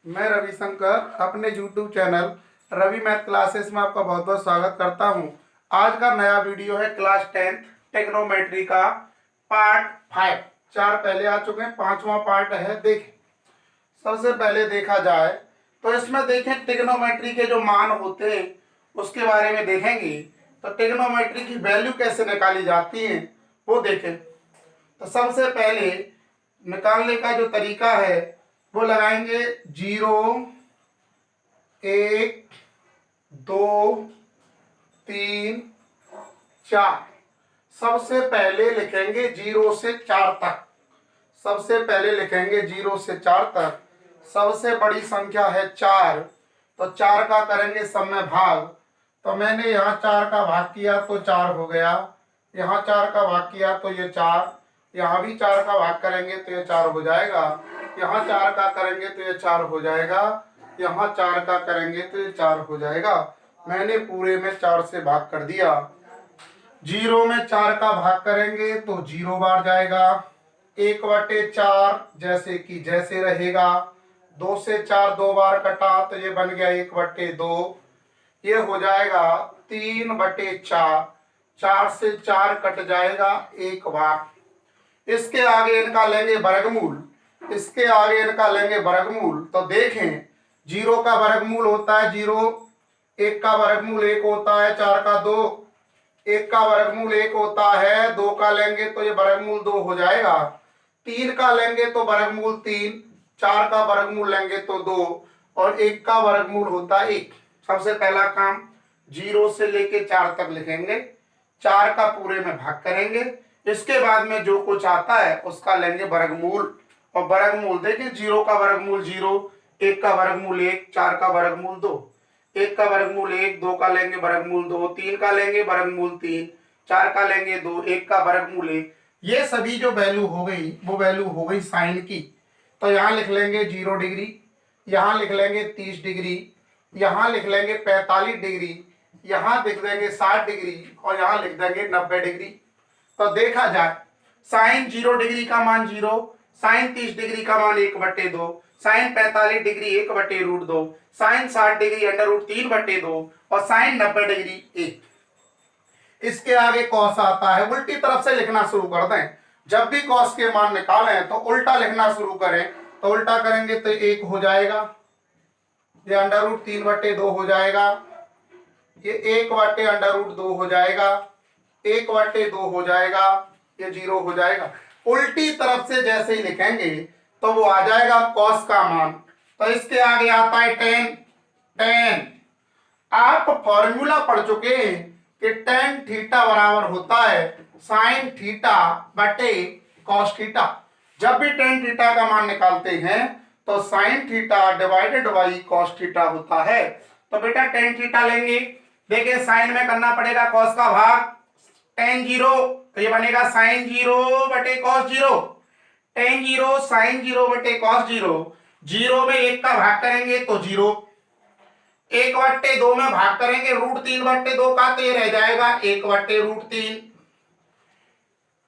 मैं रविशंकर अपने YouTube channel Ravi math classes में आपका बहुत बहुत स्वागत करता हूं। आज का नया वीडियो है क्लास 10 टेक्नोमेट्री का पार्ट 5। 4 पहले आ चुके हैं, 5वां पार्ट है। देखें, सबसे पहले देखा जाए तो इसमें देखें टेक्नोमेट्री के जो मान होते हैं उसके बारे में देखेंगे। तो टेक्नोमेट्री की वैल्यू कैसे निकाली जाती है वो देखें। तो सबसे पहले निकालने का जो तरीका है वो लगाएंगे 0, 1, 2, 3, 4। सबसे पहले लिखेंगे 0 से 4 तक। सबसे पहले लिखेंगे 0 से 4 तक। सबसे बड़ी संख्या है 4, तो 4 का करेंगे सब में भाग। तो मैंने यहाँ 4 का भाग किया तो 4 हो गया, यहाँ 4 का भाग किया तो ये 4, यहाँ भी 4 का भाग करेंगे तो ये 4 हो जाएगा, यहाँ 4 का करेंगे तो ये 4 हो जाएगा, यहाँ 4 का करेंगे तो ये 4 हो जाएगा। मैंने पूरे में 4 से भाग कर दिया। 0 में 4 का भाग करेंगे तो 0 बार जाएगा। 1/4 जैसे कि जैसे रहेगा। 2 से 4 2 बार कटा तो ये बन गया 1/2। ये हो जाएगा 3/4। 4 से 4 कट जाएगा 1 बार। इसके आगे इनका लेंगे वर्गमूल। इसके आगे इनका लेंगे वर्गमूल। तो देखें, 0 का वर्गमूल होता है 0, 1 का वर्गमूल 1 होता है, 4 का 2, 1 का वर्गमूल 1 होता है, 2 का लेंगे तो ये वर्गमूल 2 हो जाएगा, 3 का लेंगे तो वर्गमूल 3, 4 का वर्गमूल लेंगे तो 2 और 1 का वर्गमूल होता है 1। सबसे पहला काम 0 से लेके 4 तक लिखेंगे, 4 का पूरे में भाग करेंगे। इसके बाद में जो कुछ आता है उसका लेंगे वर्गमूल। और वर्गमूल देखिए, 0 का वर्गमूल 0, 1 का वर्गमूल 1, 4 का वर्गमूल 2, 1 का वर्गमूल 1, 2 का लेंगे वर्गमूल 2, 3 का लेंगे वर्गमूल 3, 4 का लेंगे 2, 1 का वर्गमूल 1। ये सभी जो वैल्यू हो गई वो वैल्यू हो गई साइन की। तो यहाँ लिख लेंगे 0 डिग्री, यहाँ लिख लेंगे 30 डिग्री, यहाँ लिख लेंगे 45 डिग्री, यहाँ लिख देंगे 60 डिग्री और यहाँ लिख देंगे 90 डिग्री। तो देखा जाए, साइन 0 डिग्री का मान 0, साइन 30 डिग्री का मान 1/2, साइन 45 डिग्री 1/√2, साइन 60 डिग्री √3/2 और साइन 90 डिग्री 1। इसके आगे कॉस आता है, उल्टी तरफ से लिखना शुरू कर दें। जब भी कॉस के मान निकालें तो उल्टा लिखना शुरू करें। तो उल्टा करेंगे तो 1 हो जाएगा, ये √3/2 हो जाएगा, ये 1/√2 हो जाएगा, 1/2 हो जाएगा, ये 0 हो जाएगा। उल्टी तरफ से जैसे ही लिखेंगे तो वो आ जाएगा कॉस का मान। तो इसके आगे आता है टेन। टेन आप फॉर्मूला पढ़ चुके हैं कि टेन थीटा बराबर होता है साइन थीटा बटे कॉस थीटा। जब भी टेन थीटा का मान निकालते हैं तो sine theta divided by cos theta होता है। तो बेटा टेन थीटा लेंगे, देखिए साइन में करना पड़ेगा कॉस का भाग, टेन 0 तो ये बनेगा साइन 0 बटे कॉस 0, टेन 0 साइन 0 बटे कॉस 0। 0 में 1 का भाग करेंगे तो 0, 1/2 में भाग करेंगे √3/2 का तो ये रह जाएगा 1/√3,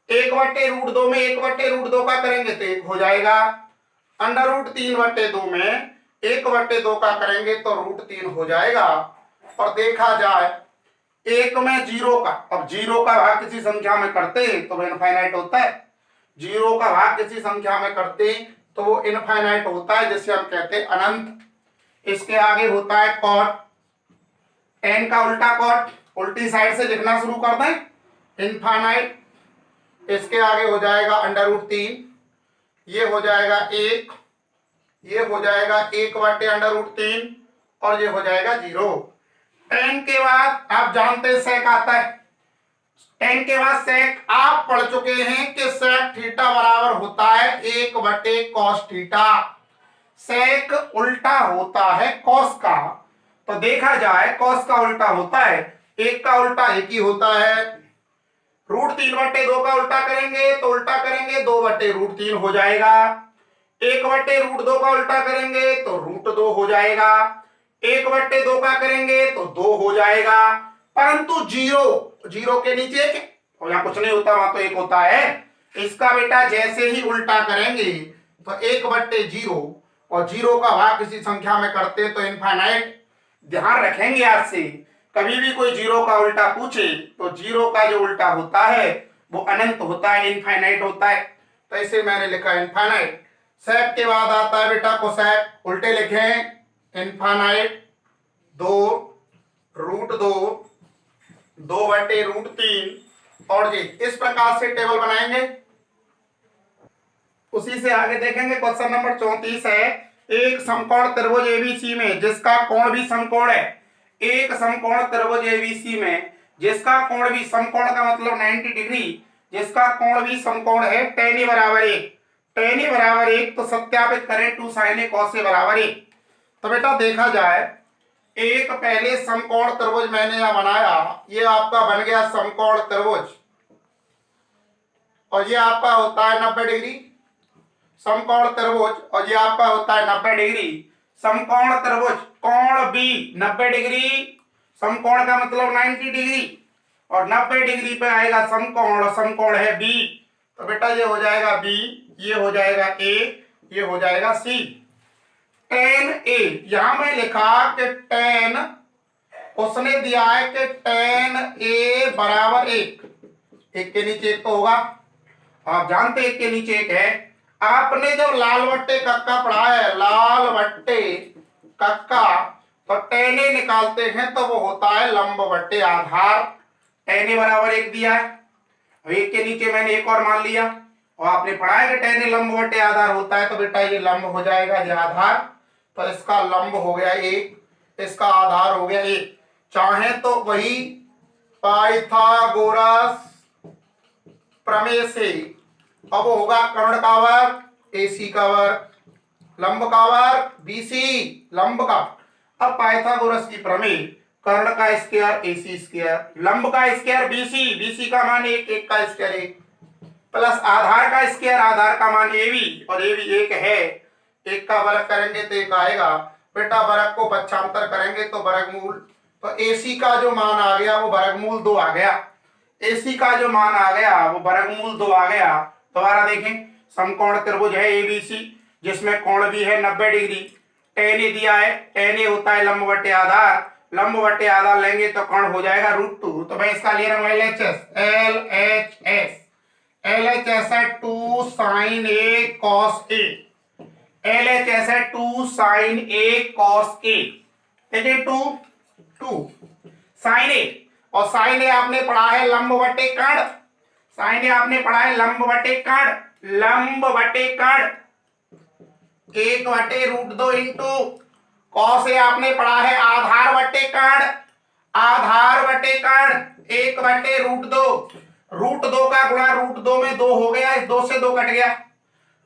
1/√2 में 1/√2 का करेंगे तो 1 हो जाएगा, √3/2 में 1/2 का करेंगे तो √3 हो जाएगा। और देखा जाए 1 में 0 का, अब 0 का भाग किसी संख्या में करते हैं तो वो इनफाइनाइट होता है। 0 का भाग किसी संख्या में करते हैं तो वो इनफाइनाइट होता है, जिसे हम कहते हैं अनंत। इसके आगे होता है कॉट, टेन का उल्टा कॉट, उल्टी साइड से लिखना शुरू कर दें, इनफाइनाइट। इसके आगे हो जाएगा √3, ये हो जाएगा 1, ये हो जाएगा 1/√3 और ये हो जाएगा 0। टेन के बाद आप जानते हैं सेक आता है। टेन के बाद सेक आप पढ़ चुके हैं कि सेक थीटा बराबर होता है 1/cos थीटा। सेक उल्टा होता है कॉस का। तो देखा जाए कॉस का उल्टा होता है, 1 का उल्टा 1 ही होता है। √3/2 का उल्टा करेंगे तो उल्टा करेंगे 2/√3 हो जाएगा। 1/√2 का उल्टा करेंगे तो √2 हो जाएगा। 1/2 का करेंगे तो 2 हो जाएगा। परंतु 0 के नीचे और यहाँ कुछ नहीं होता, वहां तो 1 होता है। इसका बेटा जैसे ही उल्टा करेंगे तो 1/0 और जीरो का भाग किसी संख्या में करते हैं तो इनफाइनाइट। ध्यान रखेंगे आज से, कभी भी कोई जीरो का उल्टा पूछे तो जीरो का जो उल्टा होता है वो अनंत होता है, इनफाइनाइट होता है। तो इसे मैंने लिखा इनफाइनाइट। सेक के बाद आता है बेटा कोसेक, उल्टे लिखें इनफाइनाइट 2√2 और जी इस प्रकार से टेबल बनाएंगे। उसी से आगे देखेंगे क्वेश्चन नंबर 34 है, एक समकोण त्रिभुज एबीसी में जिसका कोण भी समकोण है। एक समकोण त्रिभुज एबीसी में जिसका कोण भी, समकोण का मतलब 90 डिग्री, जिसका कोण भी समकोण है, tan a बराबर 1, tan a बराबर 1 तो सत्यापित करें 2 sin a cos a बराबर 1। तो बेटा देखा जाए, एक पहले समकोण त्रिभुज मैंने यहां बनाया, ये आपका बन गया समकोण त्रिभुज और ये आपका होता है 90 डिग्री समकोण त्रिभुज, और ये आपका होता है 90 डिग्री समकोण त्रिभुज। कोण बी 90 डिग्री, समकोण का मतलब 90 डिग्री, और 90 डिग्री पे आएगा समकोण, और समकोण है बी। तो बेटा ये हो जाएगा बी, ये हो जाएगा ए, ये हो जाएगा सी। tan a, यहां मैं लिखा कि tan, उसने दिया है कि tan a बराबर 1, एक के नीचे एक तो होगा, आप जानते एक के नीचे एक है। आपने जब लाल बट्टे कक्का पढ़ा है, लाल बट्टे कक्का, तो tan a निकालते हैं तो वो होता है लंब बट्टे आधार। tan a बराबर 1 दिया है, अब एक के नीचे मैंने एक और मान लिया, और आपने पढ़ा है कि tan a लंब बट्टे आधार होता है, तो बेटा ये लंब हो जाएगा, ये आधार, तो इसका लंब हो गया 1, इसका आधार हो गया 1। चाहे तो वही पाइथागोरस प्रमेय से, अब होगा कर्ण का वर्ग AC का वर्ग, लंब का वर्ग BC, लंब का। अब पाइथागोरस की प्रमेय, कर्ण का स्क्वायर AC स्क्वायर, लंब का स्क्वायर BC, BC का मान 1, 1 का स्क्वायर 1, प्लस आधार का स्क्वायर, आधार का मान AB, और AB 1 है, 1 का वर्ग करेंगे तो 1 आएगा। बेटा वर्ग को पक्षांतर करेंगे तो वर्गमूल, तो AC का जो मान आ गया वो वर्गमूल 2 आ गया, AC का जो मान आ गया वो वर्गमूल 2 आ गया। दोबारा देखें, समकोण त्रिभुज है ABC जिसमें कोण भी है 90 डिग्री, tan a दिया है, tan a होता है लंब बटे आधार, लंब बटे आधार लेंगे तो कोण हो जाएगा √2। तो मैं इसका ले रहा हूं LHS, LHS है 2 sin a cos a, LHS है 2 sin a cos a, देखिए 2 sin a, और sin a आपने पढ़ा है लंब बटे कर्ण, sin a आपने पढ़ा है लंब बटे कर्ण, लंब बटे कर्ण 1/√2 इंटू cos a आपने पढ़ा है आधार बटे कर्ण, आधार बटे कर्ण 1/√2, √2 का गुणा √2 में 2 हो गया, इस 2 से 2 कट गया,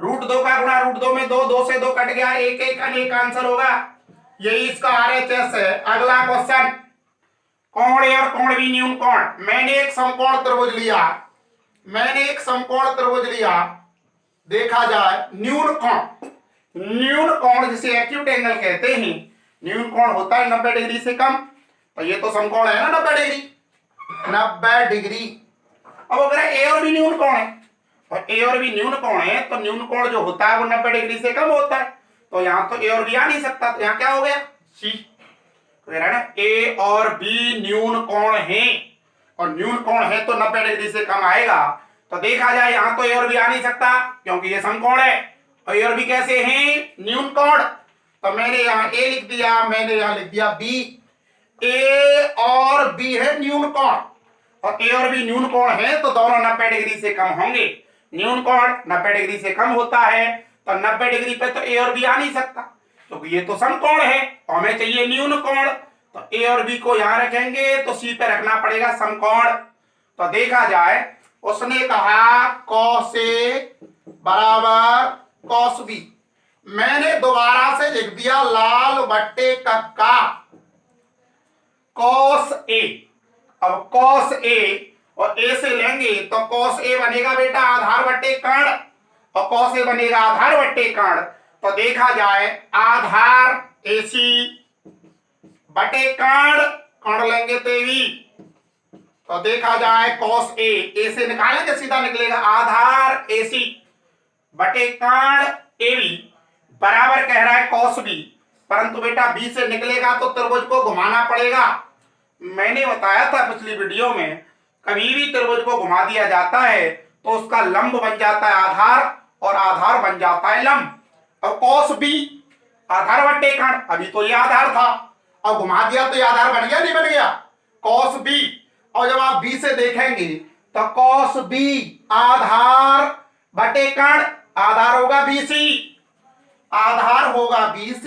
√2 का गुणा √2 में 2, 2 से 2 कट गया, 1 1 अनेक आंसर होगा, यही इसका RHS है। अगला क्वेश्चन, कोण ए और कोण बी न्यून कोण। मैंने एक समकोण त्रिभुज लिया, मैंने एक समकोण त्रिभुज लिया, देखा जाए न्यून कोण, न्यून कोण जिसे एक्यूट एंगल कहते हैं, न्यून कोण होता है 90 डिग्री से कम, तो ये तो समकोण है ना 90 डिग्री, 90 डिग्री। अब अगर ए और बी न्यून कोण है, और ए और बी न्यून कोण है, तो न्यून कोण जो होता है वो 90 डिग्री से कम होता है, तो यहाँ तो ए और बी आ नहीं सकता, तो यहाँ क्या हो गया सी, तो ए और बी न्यून कोण है, और न्यून कोण है तो 90 डिग्री से कम आएगा। तो देखा जाए यहाँ तो ए और बी आ नहीं सकता क्योंकि ये समकोण है, और ए और बी कैसे हैं न्यून कोण, तो मैंने यहाँ ए लिख दिया, मैंने यहाँ लिख दिया बी, ए और बी है न्यून कोण, और ए और बी न्यून कोण है तो दोनों 90 डिग्री से कम होंगे, न्यून कोण 90 डिग्री से कम होता है, तो 90 डिग्री पे तो ए और बी आ नहीं सकता क्योंकि तो ये तो समकोण है, और हमें चाहिए न्यून कोण, तो ए और बी को यहां रखेंगे तो सी पे रखना पड़ेगा समकोण। तो देखा जाए, उसने कहा cos A बराबर cos B, मैंने दोबारा से लिख दिया लाल बट्टे कक्का cos A। अब cos A और A से लेंगे तो cos A बनेगा बेटा आधार बट्टे कर्ण, और cos A बनेगा आधार बट्टे कर्ण, तो देखा जाए आधार AC बटे कर्ण, कर्ण लेंगे तो AB, तो देखा जाए cos A से निकालेंगे सीधा निकलेगा आधार AC बटे कर्ण AB बराबर कह रहा है cos b, परंतु बेटा b से निकलेगा तो त्रिभुज को घुमाना पड़ेगा। मैंने बताया था पिछली वीडियो में, कभी भी त्रिभुज को घुमा दिया जाता है तो उसका लंब बन जाता है आधार और आधार बन जाता है लंब। और cos b आधार बटे कण, अभी तो ये आधार था, अब घुमा दिया तो ये आधार बन गया नहीं बन गया, cos b। और जब आप b से देखेंगे तो cos b आधार बटे कण, आधार होगा bc, आधार होगा bc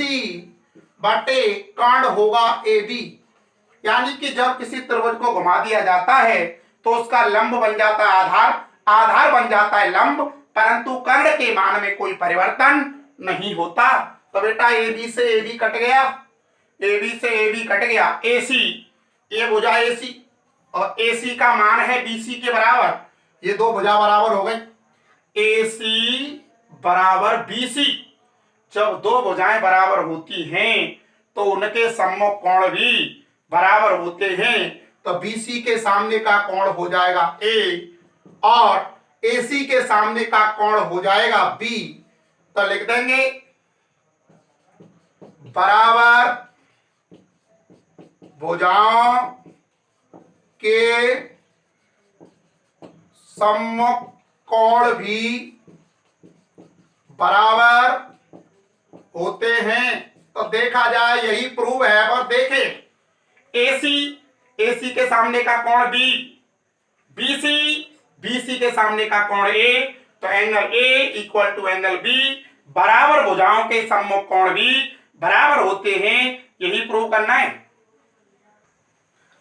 बटे कण होगा ab। यानी कि जब किसी त्रिभुज को घुमा दिया जाता है तो उसका लंब बन जाता है आधार, आधार बन जाता है लंब, परंतु कर्ण के मान में कोई परिवर्तन नहीं होता। तो बेटा AB से AB कट गया, AB से AB कट गया, AC ये भुजा AC और AC का मान है BC के बराबर, ये दो भुजा बराबर हो गई, AC बराबर BC। जब दो भुजाएं बराबर होती हैं तो उनके सम्मुख कोण भी बराबर होते हैं, तो BC के सामने का कोण हो जाएगा A और AC के सामने का कोण हो जाएगा B। तो लिख देंगे बराबर भुजाओं के सम्मुख कोण भी बराबर होते हैं। तो देखा जाए यही प्रूव है। और देखें AC के सामने का कोण B, BC के सामने का कोण A, तो angle A equal to angle B बराबर भुजाओं के सम्मुख कोण भी बराबर होते हैं, यही प्रूव करना है।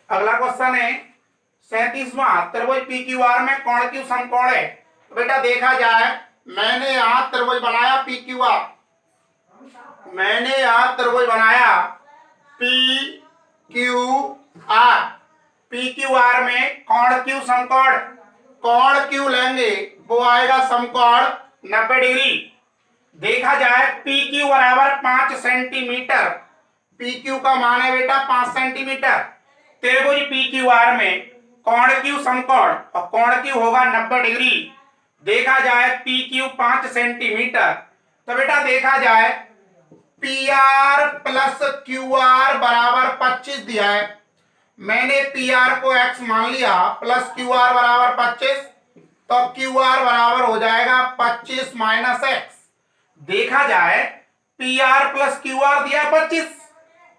अगला क्वेश्चन है 37वां, त्रिभुज PQR में कोण क्यू समकोण है। तो बेटा देखा जाए, मैंने यहां त्रिभुज बनाया PQR, मैंने यहां त्रिभुज बनाया PQR में कोण क्यू समकोण, कोण क्यू लेंगे वो आएगा समकोण 90 डिग्री। देखा जाए PQ बराबर 5 सेंटीमीटर, PQ का मान है बेटा 5 सेंटीमीटर। त्रिभुज PQR में कोण क्यू समकोण और कोण क्यू होगा 90 डिग्री। देखा जाए PQ 5 सेंटीमीटर, तो बेटा देखा जाए PR प्लस QR बराबर 25 दिया है, मैंने PR को x मान लिया प्लस QR बराबर 25, तो QR बराबर हो जाएगा 25 माइनस x। देखा जाए PR प्लस QR दिया 25,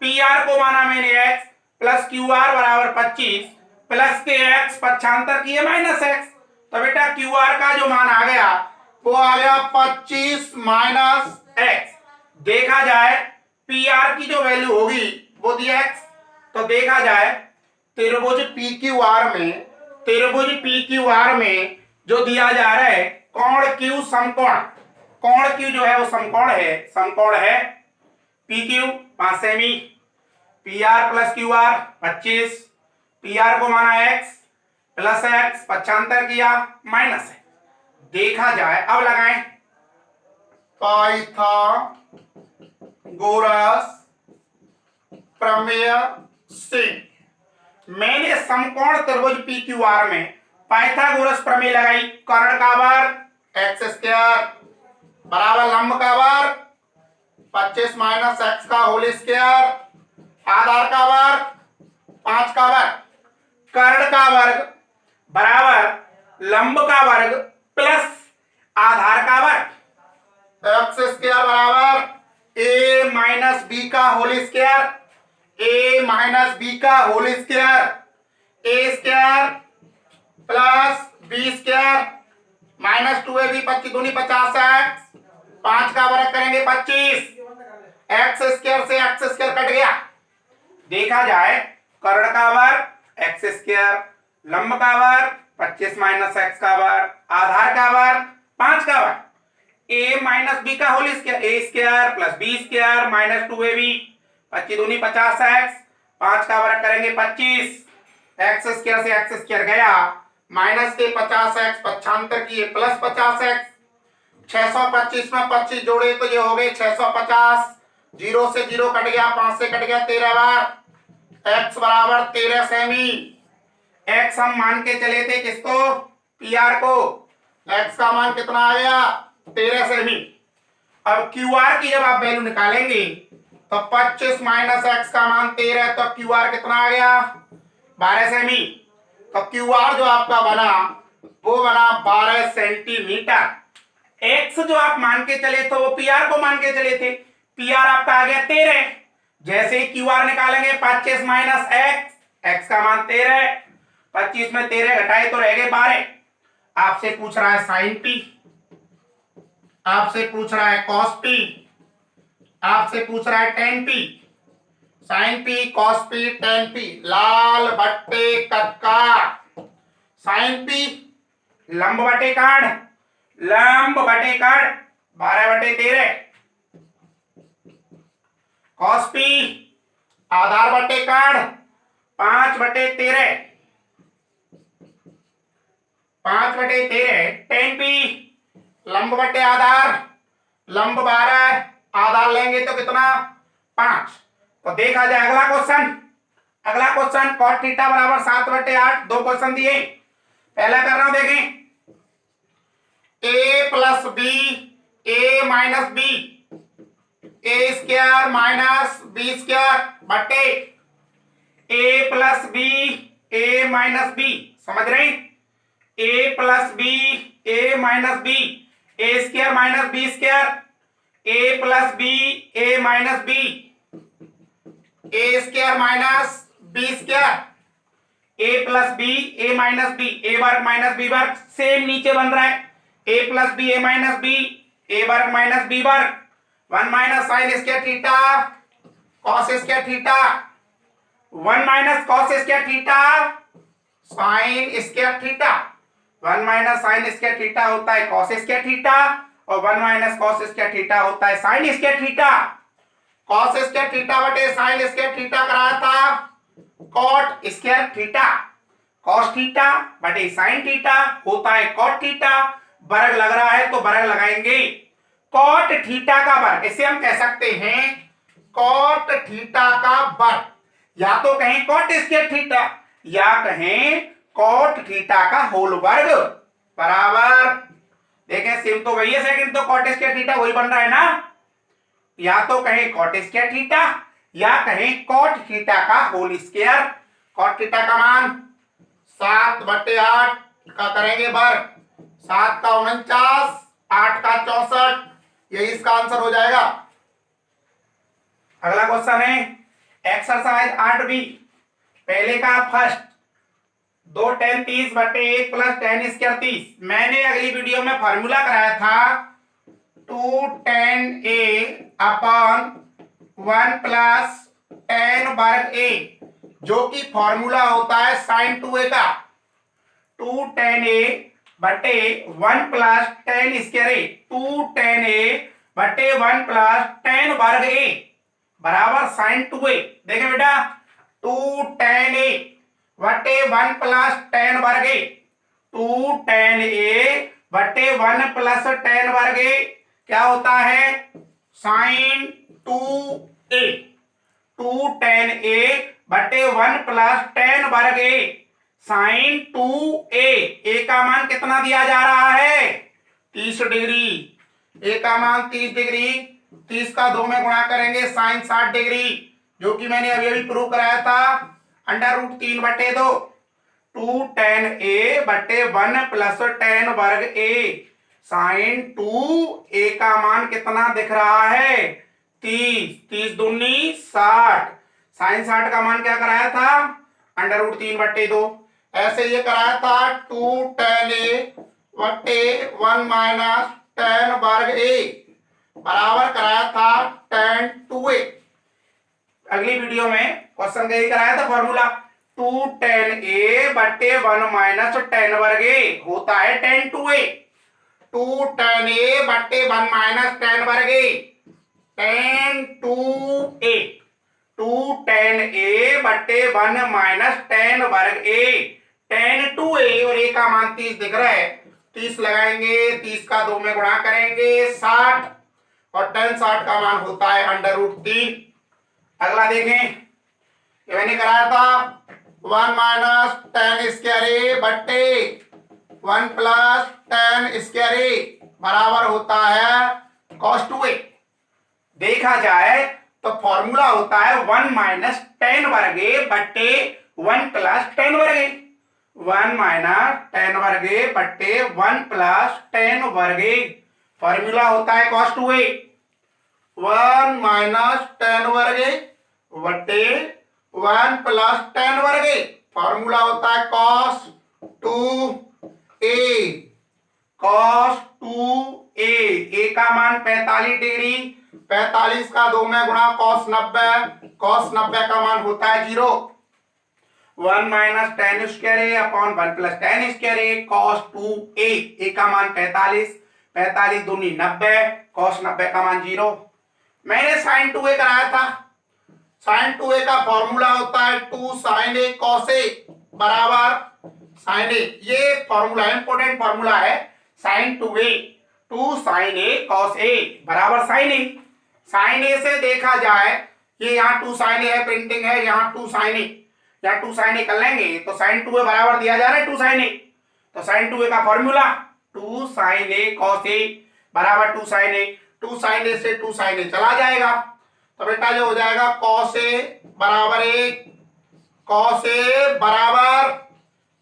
PR को माना मैंने x प्लस QR बराबर 25 प्लस के x पक्षांतर किए माइनस x, तो बेटा QR का जो मान आ गया वो आ गया 25 माइनस x। देखा जाए PR की जो वैल्यू होगी वो दिया x, तो देखा जाए त्रिभुज PQR में जो दिया जा रहा है कोण Q समकोण, कोण Q जो है वो समकोण है PQ 5 semi, PR plus QR 25, PR को माना x प्लस x पक्षांतर किया माइनस है। देखा जाए अब लगाएं पाइथागोरस प्रमेय से, मैंने समकोण त्रिभुज PQR में पाइथागोरस प्रमेय लगाई। कर्ण का वर्ग एक्स स्क्वायर बराबर लंब का वर्ग 25 माइनस एक्स का होल स्क्वायर, आधार का वर्ग 5 का वर्ग, कर्ण का वर्ग बराबर लंब का वर्ग प्लस आधार का वर्ग, एक्स स्क्वायर बराबर a माइनस बी का whole square, a minus B का whole square, a square plus B square minus 2ab 25 दूनी 50 एक्स, 5 का वर्ग करेंगे 25, एक्स स्क्वायर से एक्स स्क्वायर कट गया। देखा जाए कर्ण का वर्ग एक्स स्क्वायर, लंब का वर्ग 25 माइनस एक्स का वर्ग, आधार का वर्ग 5 का वर्ग, a माइनस बी का whole square, a square plus B square minus 2ab 25 दूनी 50 एक्स, 5 का वर्ग करेंगे 25, एक्स स्क्वायर से एक्स स्क्वायर गया, माइनस के 50 एक्स पक्षांतर किए प्लस 50 एक्स, 625 में 25 जोड़े तो ये हो गए 650, 0 से 0 कट गया, 5 से कट गया 13 बार, x बराबर 13 सेमी। x हम मान के चले थे किसको, PR को, x का मान कितना आ गया 13 सेमी। अब क्यू आर की जब आप वैल्यू निकालेंगे तो 25 माइनस एक्स का मान 13, तो क्यू आर कितना आ गया 12 सेमी। तो क्यू आर जो आपका बना वो बना 12 सेंटीमीटर। एक्स जो आप मान के चले थे वो पी आर को मान के चले थे, पी आर आपका आ गया 13। जैसे ही क्यू आर निकालेंगे 25 माइनस एक्स, एक्स का मान 13, 25 में 13 घटाए तो रह गए 12। आपसे पूछ रहा है साइन पी, आपसे पूछ रहा है कॉस पी, आपसे पूछ रहा है tan P. Sine P, cos P, tan P, लाल बट्टे कक्का। साइन पी लंब बटे काढ़, लंब बटे काढ़ 12/13। कॉस पी आधार बटे काढ़ 5/13, 5/13। टेन पी लंब बटे आधार, लंब 12, आधार लेंगे तो कितना 5। तो देखा जाए अगला क्वेश्चन, अगला क्वेश्चन कॉट थीटा बराबर 7/8। दो क्वेश्चन दिए, पहला कर रहा हूं देखें। ए प्लस बी ए माइनस बी, ए स्क्वायर माइनस बी स्क्वायर बटे ए प्लस बी ए माइनस बी। समझ रहे हैं, ए प्लस बी ए माइनस बी, ए स्क्वायर माइनस बी स्क्वायर, ए प्लस बी ए माइनस बी, ए स्क्वायर माइनस बी स्क्वायर, ए प्लस बी ए माइनस बी, ए वर्ग minus B वर्ग same नीचे बन रहा है, ए प्लस बी ए माइनस बी, ए वर्ग माइनस बी वर्ग, 1 minus sign square theta cos square theta, 1 minus cos square theta sine square theta. 1 minus sign square theta होता है कॉस स्क्वायर थीटा और 1 माइनस कॉस स्क्वायर थीटा होता है sine square theta. Cos square theta बटे sine square theta कराया था cot square theta, cos theta बटे sine theta होता है कॉट थीटा। वर्ग लग रहा है तो वर्ग लगाएंगे, कॉट थीटा का वर्ग, इसे हम कह सकते हैं कॉट थीटा का वर्ग, या तो कहें कॉट स्क्वायर थीटा या कहें कॉट थीटा का होल वर्ग बराबर। देखें सेम तो वही है, सेकंड तो कॉट स्क्वायर थीटा वही बन रहा है ना, या तो कहें कॉट स्क्वायर थीटा या कहें कॉट थीटा का होल स्क्वायर। कॉट थीटा का मान 7/8 का करेंगे वर्ग, 7 का 49, 8 का 64, यही इसका आंसर हो जाएगा। अगला क्वेश्चन है एक्सरसाइज 8B, पहले का first 2 tan 30/1 plus tan square 30। मैंने अगली वीडियो में फॉर्मूला कराया था 2 tan A upon 1 plus tan वर्ग A, जो कि फॉर्मूला होता है sin 2A का। 2 tan A बटे 1 plus tan square A, 2 tan A बटे 1 प्लस tan वर्ग A बराबर sin 2A। देखें बेटा 2 tan A बटे 1 प्लस tan वर्ग A, 2 tan A बटे 1 प्लस tan वर्ग A क्या होता है sin 2A। 2 tan A बटे 1 प्लस tan वर्ग A sin 2A। A का मान कितना दिया जा रहा है 30 डिग्री, A का मान 30 डिग्री, 30 का 2 में गुणा करेंगे sin 60 डिग्री, जो कि मैंने अभी अभी प्रूव कराया था √3/2। 2 tan A बटे 1 प्लस tan वर्ग A sin 2A का मान कितना दिख रहा है 30, 30 दूनी 60, sin 60 का मान क्या कराया था √3/2। ऐसे ये कराया था 2 tan A बटे 1 माइनस tan वर्ग A बराबर कराया था tan 2A। अगली वीडियो में क्वेश्चन यही कराया था फॉर्मूला 2 tan A बटे 1 माइनस tan वर्ग A होता है tan 2A। 2 tan A बटे 1 माइनस tan वर्ग A tan 2A, 2 tan A बटे 1 माइनस tan वर्ग A tan 2A, और A का मान 30 दिख रहा है, 30 लगाएंगे, 30 का 2 में गुणा करेंगे 60, और tan 60 का मान होता है √3। अगला देखें, ये मैंने कराया था 1 माइनस tan स्क्वायर A बटे 1 प्लस tan स्क्वायर A बराबर होता है cos 2a। देखा जाए तो फॉर्मूला होता है 1 माइनस टेन वर्गे बट्टे 1 प्लस टेन वर्गे। 1 माइनस टेन वर्गे बट्टे 1 प्लस टेन वर्गे फॉर्मूला होता है cos 2a। 1 माइनस टेन वर्गे बट्टे 1 प्लस टेन वर्गे फॉर्मूला होता है cos 2a। cos 2a, a का मान 45 डिग्री, 45 का 2 में गुणा cos 90, cos 90 का मान होता है 0। 1 minus ten square A upon 1 plus ten square A cos 2a, a का मान 45, 45 दूनी 90, cos 90 का मान 0। मैंने sin 2a कराया था। sin 2a का फॉर्मूला होता है 2 sin a cos a बराबर sin a। ये फॉर्मूला इंपोर्टेंट फॉर्मूला है। sin 2a, 2 sin a cos a बराबर sin a। sin a से देखा जाए, ये यहाँ 2 sin a है, प्रिंटिंग है, यहाँ 2 sin a, यहाँ 2 sin a कर लेंगे तो sin 2a बराबर दिया जा रहा है 2 sin a। तो sin 2a का formula 2 sin a cos a बराबर 2 sin a। 2 sin a से 2 sin a चला जाएगा तो बेटा जो हो जाएगा cos a बराबर 1, cos a बराबर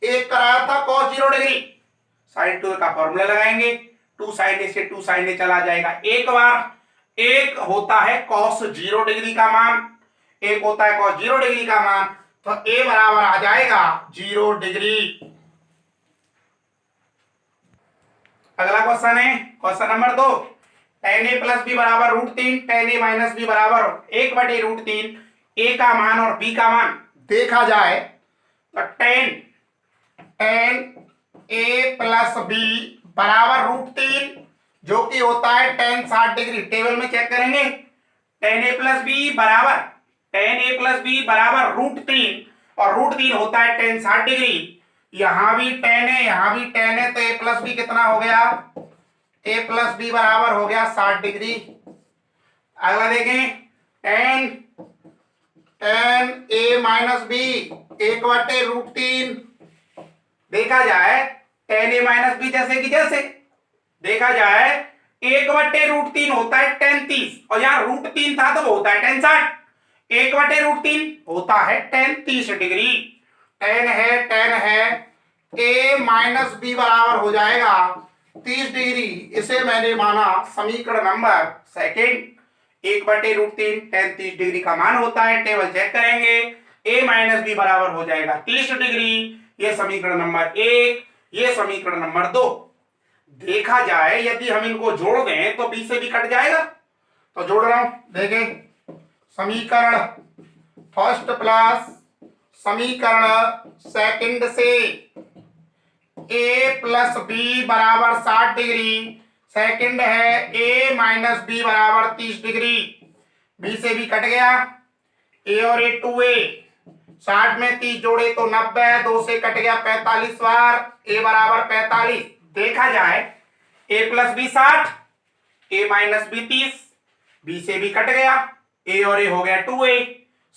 1 कराया था cos 0 डिग्री। sin 2a का फॉर्मूला लगाएंगे, 2 sin a से 2 sin a चला जाएगा एक बार। एक होता है cos 0 डिग्री का मान, एक होता है cos 0 डिग्री का मान, तो a बराबर आ जाएगा 0 डिग्री। अगला क्वेश्चन है question number 2। tan a plus B बराबर √3, tan a माइनस बी बराबर 1/√3, a का मान और b का मान देखा जाए तो tan a प्लस बी बराबर √3 जो कि होता है tan 60 डिग्री। टेबल में चेक करेंगे tan a प्लस बी बराबर √3 और √3 होता है tan 60 डिग्री। यहां भी tan है, यहां भी tan है, तो a प्लस बी कितना हो गया? a प्लस बी बराबर हो गया 60 डिग्री। अगला देखें tan a माइनस बी 1/√3। देखा जाए tan a माइनस बी जैसे कि जैसे देखा जाए 1/√3 होता है tan 30 और यहाँ √3 था तो वो होता है tan 60। 1/√3 होता है tan 30 डिग्री। tan है a माइनस बी बराबर हो जाएगा 30 डिग्री। इसे मैंने माना समीकरण नंबर सेकंड। 1/√3 tan 30 डिग्री का मान होता है। टेबल चेक करेंगे a माइनस बी बराबर हो जाएगा 30 डिग्री। ये समीकरण नंबर 1, ये समीकरण नंबर 2। देखा जाए यदि हम इनको जोड़ दें तो b से भी कट जाएगा, तो जोड़ रहा हूं। देखें समीकरण फर्स्ट प्लस समीकरण सेकंड से a प्लस बी बराबर 60 डिग्री, सेकंड है a माइनस बी बराबर 30 डिग्री। b से भी कट गया, a और a 2a, 60 में 30 जोड़े तो 90, 2 से कट गया 45 बार, a बराबर 45। देखा जाए a plus B 60, a minus B 30, b से भी कट गया, a और a हो गया 2a,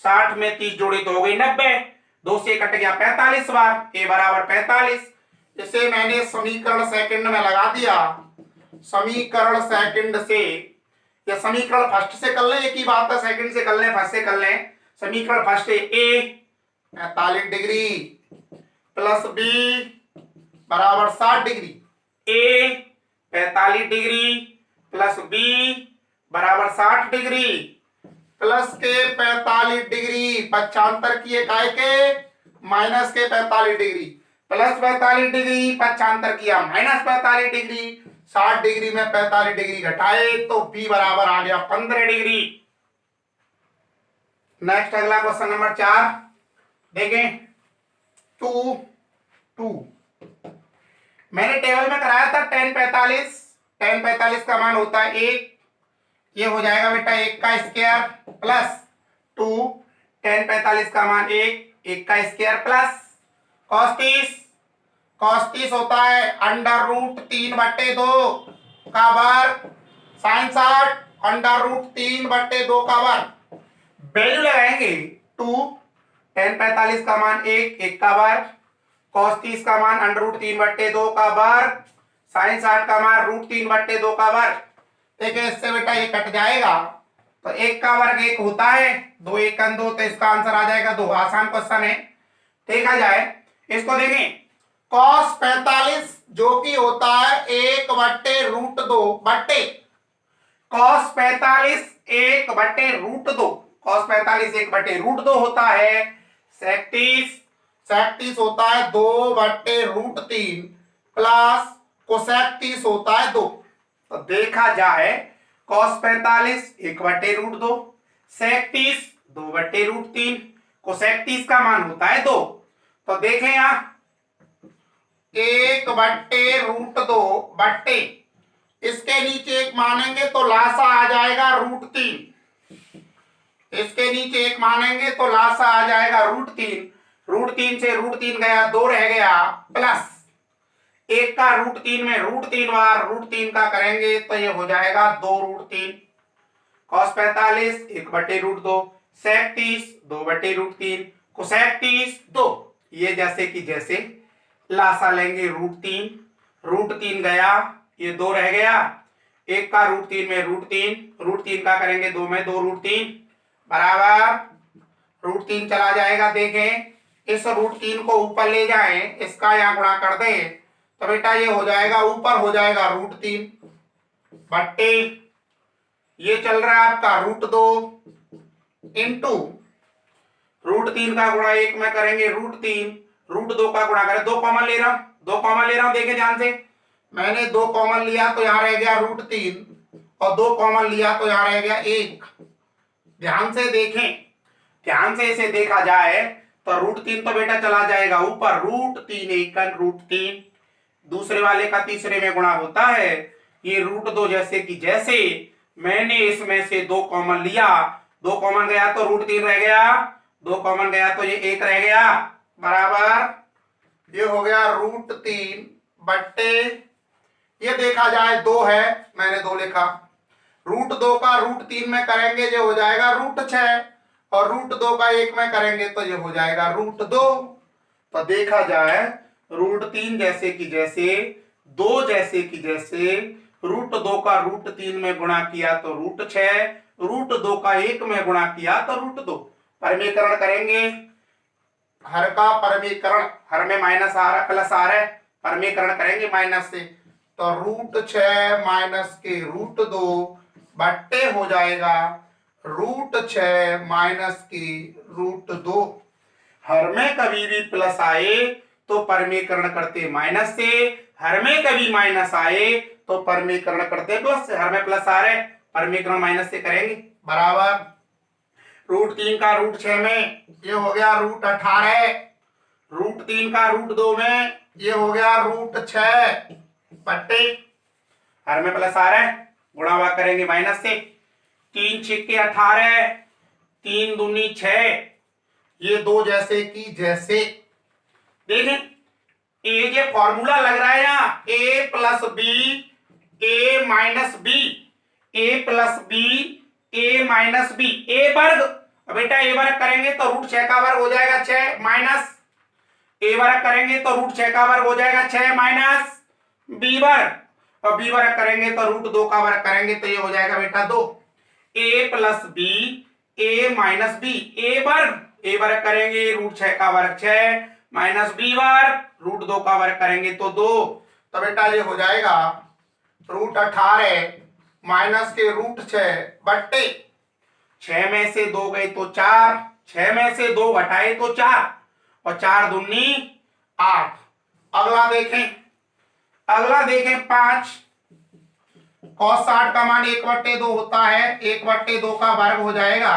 60 में 30 जोड़े तो हो गई 90, 2 से कट गया 45 बार, a बराबर 45। इसे मैंने समीकरण सेकंड में लगा दिया। समीकरण सेकंड से या समीकरण फर्स्ट से कर लें, एक ही बात है, सेकंड से कर लें फर्स्ट से कर लें। समीकरण फर्स्ट से a 45 डिग्री प्लस b बराबर 60 degree, a 45 degree plus b बराबर 60 डिग्री, प्लस के 45 डिग्री पक्षांतर किए काय के माइनस के 45 डिग्री, प्लस 45 डिग्री पक्षांतर किया माइनस 45 डिग्री, 60 डिग्री में 45 डिग्री घटाए तो b बराबर आ गया 15 डिग्री। नेक्स्ट अगला क्वेश्चन नंबर 4 देखें 2 मैंने टेबल में कराया था tan 45 का मान होता है 1, ये हो जाएगा बेटा 1 का स्क्वायर प्लस 2, tan 45 का मान 1 का स्क्वायर प्लस cos 30 होता है √3/2 का वर्ग, sin 60 √3/2 का वर्ग। वैल्यू लगाएंगे 2, tan 45 का मान 1 का वर्ग, cos 30 का मान √3/2 का वर्ग, sin 60 का मान √3/2 का वर्ग। देखिए इससे बेटा ये कट जाएगा, तो 1 का वर्ग 1 होता है, 2 1 2, तो इसका आंसर आ जाएगा 2। आसान क्वेश्चन है, देखा जाए इसको। देखें cos 45 जो कि होता है 1/√2 बट्टे cos 45 1/√2, cos 45 1/√2 होता है। 37 होता है 2/√3 प्लस कोसेक 30 होता है 2। तो देखा जाए cos 45 1/√2, sec 30 2/√3, कोसेक 30 का मान होता है 2। तो देखें यहां 1/√2 बट्टे इसके नीचे 1 मानेंगे तो लासा आ जाएगा √3, इसके नीचे 1 मानेंगे तो लासा आ जाएगा √3, √3 से √3 गया 2 रह गया, प्लस 1 का √3 में √3 बार √3 का करेंगे तो ये हो जाएगा 2√3। cos 45 1/√2, sec 30 2/√3, cosec 30 2। ये जैसे कि जैसे लासा लेंगे √3, √3 गया, ये 2 रह गया, 1 का √3 में √3, √3 का करेंगे 2 में 2√3 बराबर √3 चला जाएगा। देखें इस √3 को ऊपर ले जाएं, इसका यहाँ गुणा कर दें तो बेटा ये हो जाएगा, ऊपर हो जाएगा √3 बट्टे ये चल रहा है आपका √2 इंटू √3 का गुणा 1 में करेंगे √3, √2 का गुणा करें, 2 कॉमन ले रहा हूं, 2 कॉमन ले रहा हूं। देखें ध्यान से, मैंने 2 कॉमन लिया तो यहां रह गया √3 और 2 कॉमन लिया तो यहां रह गया 1। ध्यान से देखें, ध्यान से इसे देखा जाए तो √3 तो बेटा चला जाएगा ऊपर, √3 एकन √3, दूसरे वाले का तीसरे में गुणा होता है। ये √2 जैसे कि जैसे मैंने इसमें से 2 कॉमन लिया, 2 कॉमन गया तो √3 रह गया, 2 कॉमन गया तो ये 1 रह गया बराबर ये हो गया √3 बट्टे ये देखा जाए 2 है, मैंने 2 लिखा, √2 का √3 में करेंगे ये हो जाएगा √6 और √2 का 1 में करेंगे तो ये हो जाएगा √2। तो देखा जाए √3 जैसे कि जैसे, 2 जैसे कि जैसे, √2 का √3 में गुणा किया तो √6, √2 का 1 में गुणा किया तो √2। परमीकरण करेंगे, हर का परमीकरण, हर में माइनस आ रहा है प्लस आ रहा है, परमीकरण करेंगे माइनस से तो √6 माइनस के √2 बट्टे हो जाएगा √6 माइनस की √2। हर में कभी भी प्लस आए तो परमीकरण करते माइनस से, हर में कभी माइनस आए तो परमीकरण करते प्लस से। हर में प्लस आ रहे परमीकरण माइनस से करेंगे बराबर √3 का √6 में ये हो गया √18, √3 का √2 में ये हो गया √6 बट्टे हर में प्लस आ रहा है, गुणा हुआ करेंगे माइनस से, 3 6 18, 3 दूनी 6, ये 2 जैसे कि जैसे। देखें ये फॉर्मूला लग रहा है यहाँ a plus B a minus B, a plus B a minus B, a वर्ग, बेटा a वर्ग करेंगे तो √6 का वर्ग हो जाएगा 6 माइनस a वर्ग करेंगे तो √6 का वर्ग हो जाएगा 6 माइनस b वर्ग, और b वर्ग करेंगे तो √2 का वर्ग करेंगे तो ये हो जाएगा बेटा 2। a plus B a minus B, a वर्ग करेंगे √6 का वर्ग 6 माइनस b वर्ग, √2 का वर्ग करेंगे तो 2। तो बेटा ये हो जाएगा √18 माइनस के √6 बट्टे 6 में से 2 गए तो 4, 6 में से 2 घटाए तो 4 और 4 दूनी 8। अगला देखें 5, cos 60 का मान 1/2 होता है, 1/2 का वर्ग हो जाएगा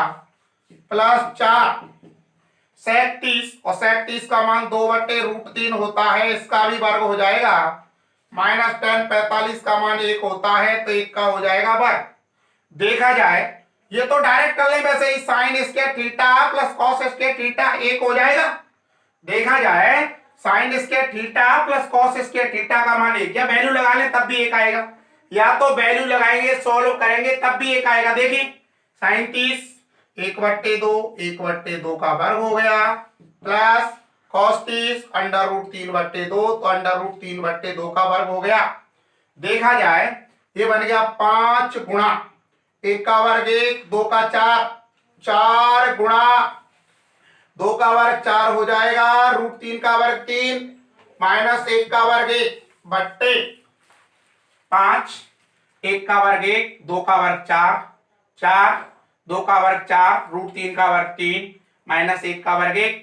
प्लस 4, sec 30 और sec 30 का मान 2/√3 होता है, इसका भी वर्ग हो जाएगा माइनस 10, 45 का मान 1 होता है तो 1 का हो जाएगा वर्ग। देखा जाए ये तो डायरेक्ट कर ले वैसे ही, sine square theta plus cos square theta 1 हो जाएगा। देखा जाए sine square theta plus cos square theta का मान 1, या वैल्यू लगा ले तब भी 1 आएगा, या तो वैल्यू लगाएंगे सोल्व करेंगे तब भी 1 आएगा। देखिए साइन 30 1/2 का वर्ग हो गया प्लस cos 30 √3/2 तो √3/2 का वर्ग हो गया। देखा जाए ये बन गया 5 गुणा 1 का वर्ग 1, 2 का 4, 4 गुणा 2 का वर्ग 4 हो जाएगा, √3 का वर्ग 3 माइनस 1 का वर्ग 1 बट्टे 5, 1 का वर्ग 1, 2 का वर्ग 4, 4, 2 का वर्ग 4, √3 का वर्ग 3 माइनस 1 का वर्ग 1,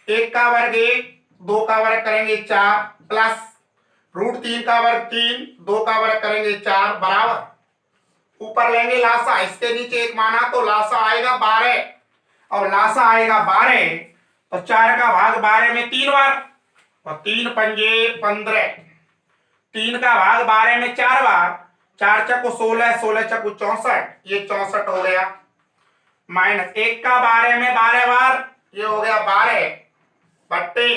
1 का वर्ग 1, 2 का वर्ग करेंगे 4 प्लस √3 का वर्ग 3, 2 का वर्ग करेंगे 4 बराबर, ऊपर लेंगे लासा, इसके नीचे 1 माना तो लासा आएगा 12, और लासा आएगा 12 तो 4 का भाग 12 में 3 बार, और 3 पंजे 15, 3 का भाग 12 में 4 बार, 4 चक्कू 16, 16 चक्कू 64, ये 64 हो गया, माइनस 1 का 12 में 12 बार, ये हो गया 12 बट्टे,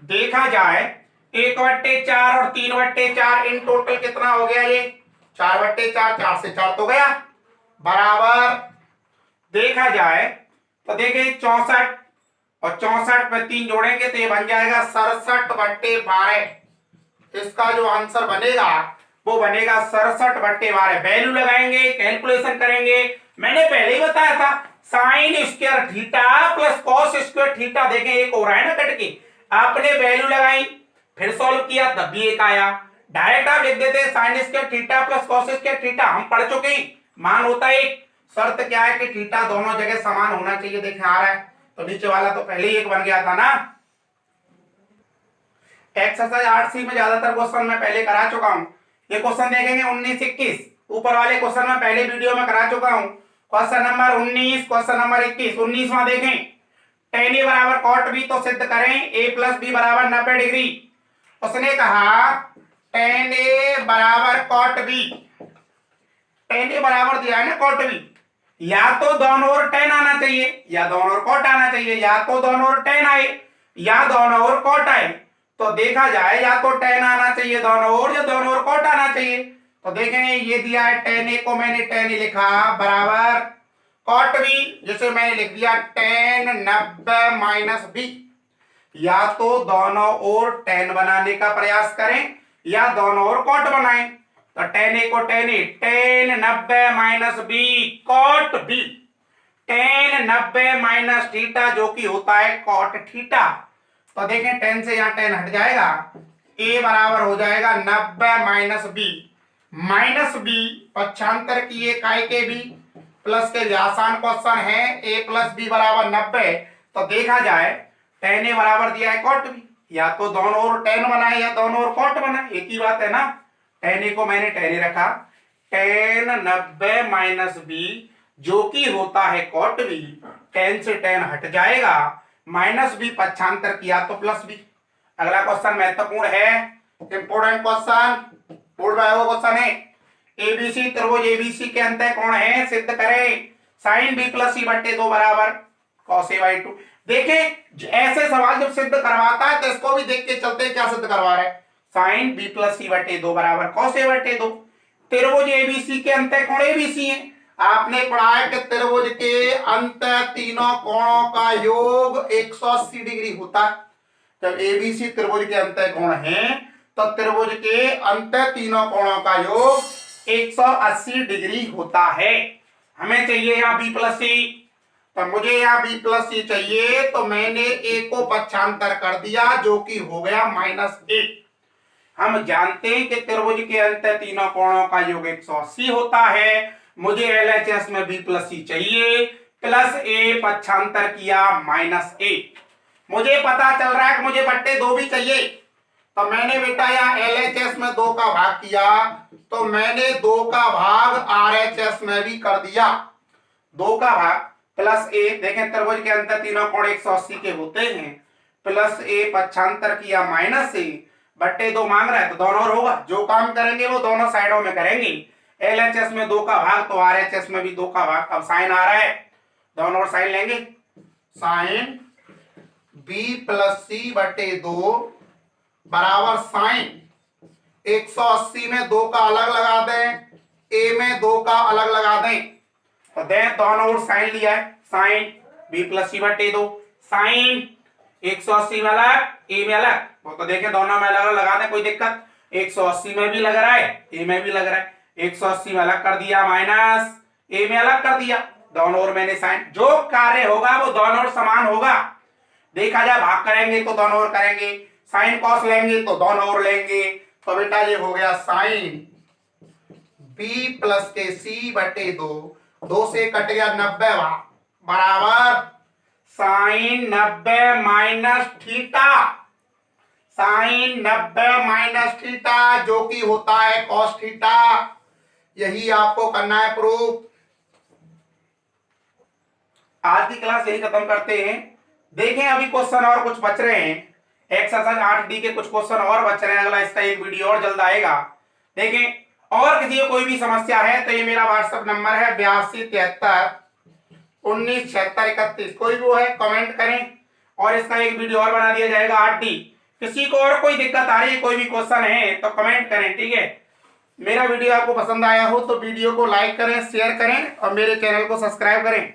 देखा जाए 1/4 और 3/4 इन टोटल कितना हो गया, ये 4/4, 4 से 4 तो गया बराबर, देखा जाए तो देखिए 64 और 64 में 3 जोड़ेंगे तो ये बन जाएगा 67/12, इसका जो आंसर बनेगा वो बनेगा 67/12। वैल्यू लगाएंगे, कैलकुलेशन करेंगे, मैंने पहले ही बताया था sign square theta plus cos square theta, देखें एक हो रहा है ना कट के, आपने वैल्यू लगाई फिर सॉल्व किया तब भी एक आया, डायरेक्ट आप लिख देते sign square theta plus cos square theta, हम पढ़ चुके हैं मान होता है एक, शर्त क्या है कि थीटा दोनों जगह समान होना चाहिए, देखें आ रहा है तो नीचे वाला तो पहले ही एक बन गया था ना। एक्सरसाइज 8C में ज्यादातर क्वेश्चन मैं पहले करा चुका हूं, ये क्वेश्चन देखेंगे 19-21, ऊपर वाले क्वेश्चन में पहले वीडियो में करा चुका हूं, क्वेश्चन नंबर 19, क्वेश्चन नंबर 21, 19वां देखें, tan A बराबर cot B तो सिद्ध करें A प्लस B बराबर 90 डिग्री, उसने कहा tan A बराबर cot B, tan A बराबर दिया है ना cot B, या तो दोनों ओर tan आना चाहिए या दोनों ओर cot आना चाहिए, या तो दोनों ओर tan आए या दोनों ओर cot आए, तो देखा जाए या तो tan आना चाहिए दोनों ओर या दोनों ओर cot आना चाहिए, तो देखेंगे ये दिया है tan A को मैंने tan A लिखा बराबर cot B, जिसे मैंने लिख दिया tan 90 माइनस B, या तो दोनों ओर tan बनाने का प्रयास करें या दोनों ओर cot बनाएं, तो tan A को tan A, tan 90 minus B cot B, tan 90 minus theta जो कि होता है cot थीटा, तो देखें tan से यहाँ tan हट जाएगा, A बराबर हो जाएगा 90 माइनस B पक्षांतर किए काय के B प्लस के लिए आसान क्वेश्चन है, A प्लस B बराबर 90, तो देखा जाए tan A बराबर दिया है cot B, या तो दोनों ओर tan बनाए या दोनों ओर cot बनाए, एक ही बात है ना, tan A को मैंने tan A रखा, tan 90 माइनस B जो कि होता है cot B, tan से tan हट जाएगा, माइनस B पक्षांतर किया तो प्लस B। अगला क्वेश्चन महत्वपूर्ण है, इंपोर्टेंट क्वेश्चन, बोर्ड में वो क्वेश्चन है, एबीसी त्रिभुज एबीसी के अंतः कोण है सिद्ध करें, साइन बी प्लस सी बट्टे 2 बराबर कॉस ए बाई 2। देखें ऐसे सवाल जब सिद्ध करवाता है तो इसको भी देख के चलते हैं क्या सिद्ध करवा रहे हैं, साइन बी प्लस सी बट्टे 2 बराबर कॉस ए बट्टे 2, त्रिभुज एबीसी के अंतः कोण एबीसी है, आपने पढ़ा है कि त्रिभुज के अंतः तीनों कोणों का योग 180 डिग्री होता है, जब एबीसी त्रिभुज के अंतः कोण है तो त्रिभुज के अंतः तीनों कोणों का योग 180 डिग्री होता है, हमें चाहिए यहाँ बी प्लस सी, तो मुझे यहाँ बी प्लस सी चाहिए तो मैंने ए को पक्षांतर कर दिया जो कि हो गया -1। हम जानते हैं कि त्रिभुज के अंतः तीनों कोणों का योग 180 होता है, मुझे एलएचएस में बी प्लस सी चाहिए, प्लस ए पक्षांतर किया -1, मुझे पता चल रहा है कि मुझे बट्टे 2 भी चाहिए, तो मैंने बेटा यहाँ एलएचएस में 2 का भाग किया, तो मैंने 2 का भाग आरएचएस में भी कर दिया, 2 का भाग प्लस ए, देखें त्रिभुज के अंदर तीनों कोण 180 के होते हैं, प्लस ए पक्षांतर किया -ए बट्टे 2 मांग रहा है तो दोनों ओर होगा, जो काम करेंगे वो दोनों साइडों में करेंगे, एलएचएस में 2 का भाग तो आरएचएस में भी 2 का भाग, अब साइन आ रहा है दोनों ओर साइन लेंगे, साइन बी प्लस सी बट्टे 2 बराबर साइन 180 में 2 का अलग लगा दें, ए में 2 का अलग लगा दें, तो दें दोनों ओर साइन लिया है, साइन बी प्लस सी बटे 2, साइन 180 में अलग ए में अलग, वो तो देखें दोनों में अलग अलग लगा दें, कोई दिक्कत, 180 में भी लग रहा है ए में भी लग रहा है, 180 में अलग कर दिया, माइनस ए में अलग कर दिया, दोनों ओर मैंने साइन, जो कार्य होगा वो दोनों ओर समान होगा। देखा जाए भाग करेंगे तो दोनों ओर करेंगे, साइन कॉस लेंगे तो दोनों ओर लेंगे। तो बेटा ये हो गया साइन बी प्लस के सी बटे 2, 2 से कट गया 90 बराबर sine 90 minus theta, sine 90 minus theta जो कि होता है कॉस थीटा। यही आपको करना है प्रूफ। आज की क्लास यही खत्म करते हैं। देखें अभी क्वेश्चन और कुछ बच रहे हैं, एक्सरसाइज 8D के कुछ क्वेश्चन और बच रहे हैं, अगला इसका एक वीडियो और जल्द आएगा। देखें और किसी को कोई भी समस्या है तो ये मेरा व्हाट्सएप नंबर है 8273197631, कोई भी वो है कमेंट करें और इसका एक वीडियो और बना दिया जाएगा 8D। किसी को और कोई दिक्कत आ रही है, कोई भी क्वेश्चन है तो कमेंट करें, ठीक है। मेरा वीडियो आपको पसंद आया हो तो वीडियो को लाइक करें, शेयर करें और मेरे चैनल को सब्सक्राइब करें।